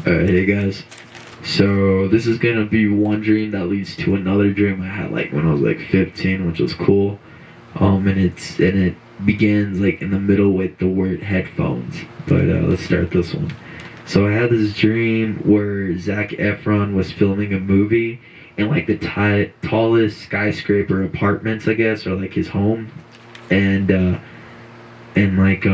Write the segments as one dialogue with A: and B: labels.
A: Alright, hey guys. So this is gonna be one dream that leads to another dream I had like when I was like 15, which was cool. And it begins like in the middle with the word headphones. But let's start this one. So I had this dream where Zack Efron was filming a movie in like the tallest skyscraper apartments, I guess, or like his home, and like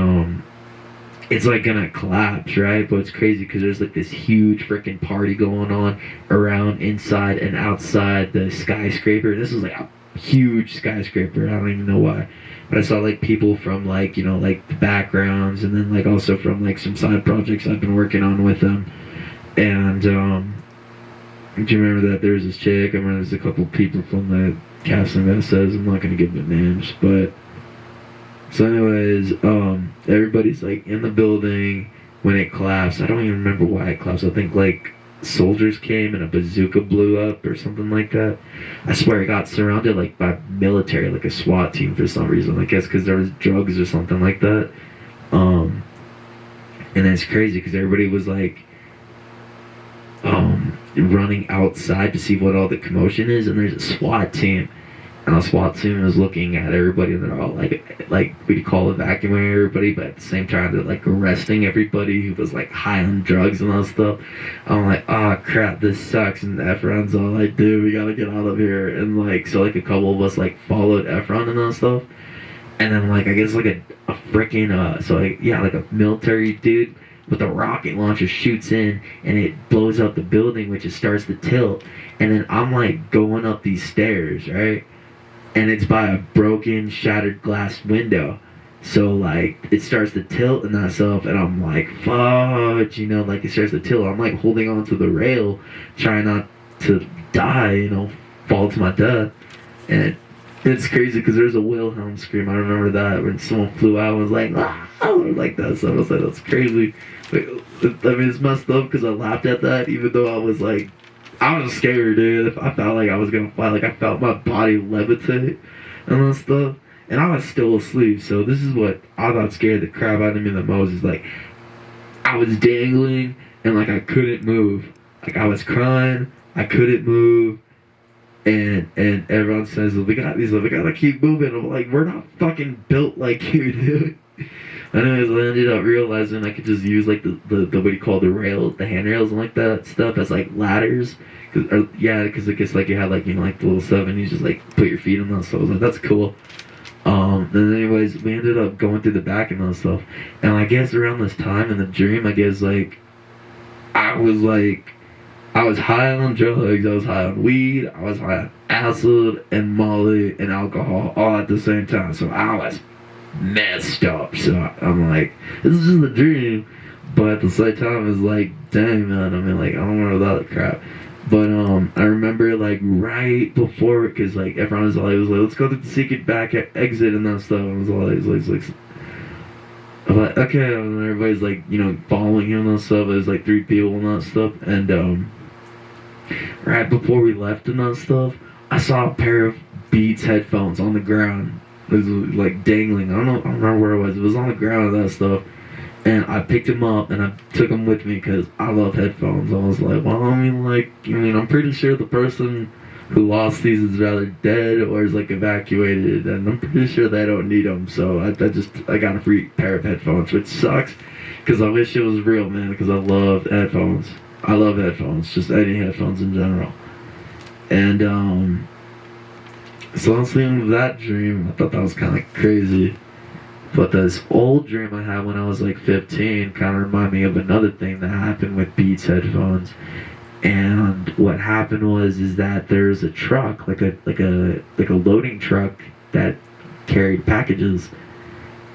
A: it's like gonna collapse, right? But it's crazy because there's like this huge freaking party going on around inside and outside the skyscraper. This was like a huge skyscraper. I don't even know why, but I saw like people from like like the backgrounds, and then like also from like some side projects I've been working on with them. And do you remember that there was this chick? I remember there's a couple people from the cast and that says I'm not gonna give their names, but. So anyways, everybody's like in the building when it collapsed. I don't even remember why it collapsed. I think like soldiers came and a bazooka blew up or something like that. I swear it got surrounded like by military, like a SWAT team for some reason. I guess because there was drugs or something like that. And it's crazy because everybody was like running outside to see what all the commotion is, and there's a SWAT team. And the SWAT team is looking at everybody, and they're all like we call evacuating everybody, but at the same time they're like arresting everybody who was like high on drugs and all that stuff. I'm like, oh crap, this sucks. And Efron's all like, dude, we gotta get out of here. And like, so like a couple of us like followed Efron and all stuff. And then like I guess like a freaking so like yeah, like a military dude with a rocket launcher shoots in and it blows up the building, which it starts to tilt. And then I'm like going up these stairs, right? And it's by a broken, shattered glass window. So, like, it starts to tilt and that stuff, and I'm like, fuck, like, it starts to tilt. I'm, like, holding on to the rail, trying not to die, fall to my death. And it's crazy, because there's a Wilhelm scream. I remember that, when someone flew out and was like, ah, like that. So I was like, that's crazy. Like, I mean, it's messed up, because I laughed at that, even though I was, like, I was scared, dude. I felt like I was gonna fly. Like I felt my body levitate and that stuff. And I was still asleep. So this is what I thought scared the crap out of me the most. Is like I was dangling and like I couldn't move. Like I was crying, I couldn't move. And everyone says, we gotta keep moving. I'm like, we're not fucking built like you, dude. Anyways, I ended up realizing I could just use like the what do you call the rails, the handrails and like that stuff as like ladders. Because I guess like you had like like the little stuff and you just like put your feet on those. So I was like, that's cool. And anyways, we ended up going through the back and those stuff. And I guess around this time in the dream, I guess like I was high on drugs, I was high on weed, I was high on acid and Molly and alcohol all at the same time. So I was messed up. So I'm like, this is just a dream, but at the same time it's like, dang man, I mean like I don't remember that crap. But I remember like right before, because like everyone was like, let's go to the secret back exit and that stuff. And I was like I'm like, okay, and everybody's like following him and stuff. There's like 3 people and that stuff. And right before we left and that stuff, I saw a pair of Beats headphones on the ground. It was like dangling. I don't remember where it was. It was on the ground and that stuff. And I picked them up and I took them with me because I love headphones. I was like, well, I'm pretty sure the person who lost these is rather dead or is like evacuated, and I'm pretty sure they don't need them. So I got a free pair of headphones, which sucks because I wish it was real, man. Because I love headphones. I love headphones, just any headphones in general. And so I was thinking of that dream. I thought that was kind of crazy. But this old dream I had when I was like 15 kind of reminded me of another thing that happened with Beats headphones. And what happened is that there's a truck, like a loading truck that carried packages.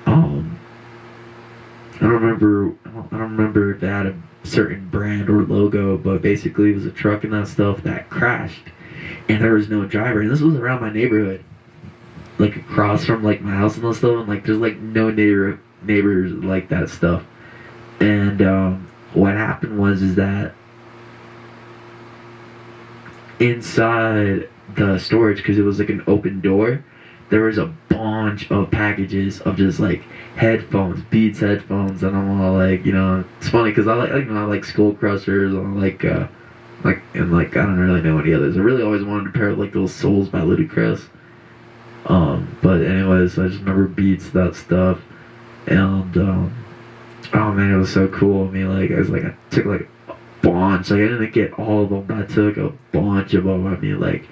A: I don't remember if it had a certain brand or logo, but basically it was a truck and that stuff that crashed, and there was no driver. And this was around my neighborhood, like across from like my house and all stuff, and like there's like no neighbors like that stuff. And what happened is that inside the storage, because it was like an open door, there was a bunch of packages of just like headphones, Beats headphones, and I'm all like, it's funny because I like Skull Crushers, and I don't really know any others. I really always wanted a pair of like those Souls by Ludacris. But anyways, I just remember Beats, that stuff, and oh man, it was so cool. I mean, I took like a bunch. Like I didn't get all of them, but I took a bunch of them. I mean, like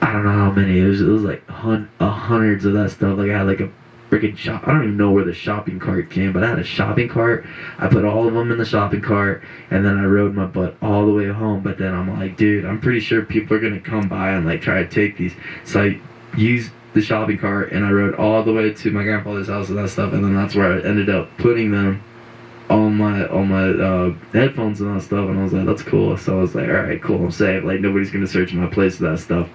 A: I don't know how many. It was like hundreds of that stuff. Like I had like a freaking shop. I don't even know where the shopping cart came, but I had a shopping cart. I put all of them in the shopping cart, and then I rode my butt all the way home. But then I'm like, dude, I'm pretty sure people are gonna come by and like try to take these. So I used the shopping cart and I rode all the way to my grandfather's house and that stuff, and then that's where I ended up putting them on my headphones and that stuff. And I was like, that's cool. So I was like, all right, cool, I'm safe. Like nobody's gonna search my place for that stuff.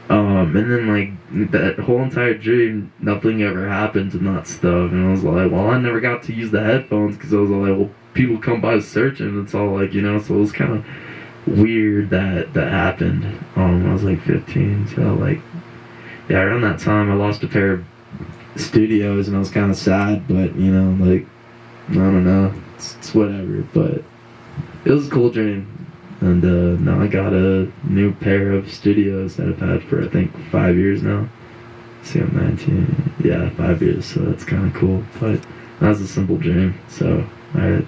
A: And then like that whole entire dream, nothing ever happened and that stuff. And I was like, well, I never got to use the headphones because I was like, well, people come by searching. It's all like, so it was kind of weird that happened. I was like 15, so like, yeah, around that time I lost a pair of studios and I was kind of sad, but like, I don't know, it's whatever. But it was a cool dream. And now I got a new pair of studios that I've had for I think 5 years now. See, I'm 19. Yeah, 5 years, so that's kind of cool. But that was a simple dream, so alright.